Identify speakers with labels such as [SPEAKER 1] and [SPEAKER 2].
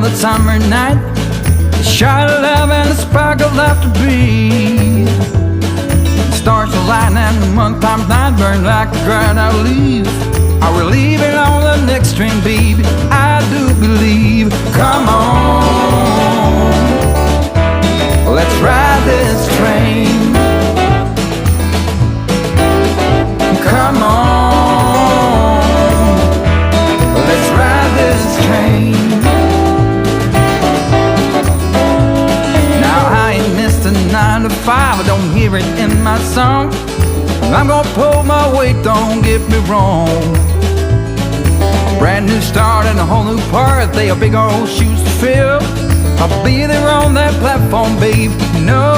[SPEAKER 1] the summer night, the shine of love and the spark of laughter breathe. The stars align and the month times night burn like a dried out leaf. Are we leaving on the next train, baby? I do believe. Come on, let's ride this train. Come on, let's ride this train. Now I ain't missed a 9 to 5, I don't hear it in my song. I'm gonna pull my weight, don't get me wrong. Brand new start and a whole new part, they are big old shoes to fill. I'll be there on that platform, babe, you know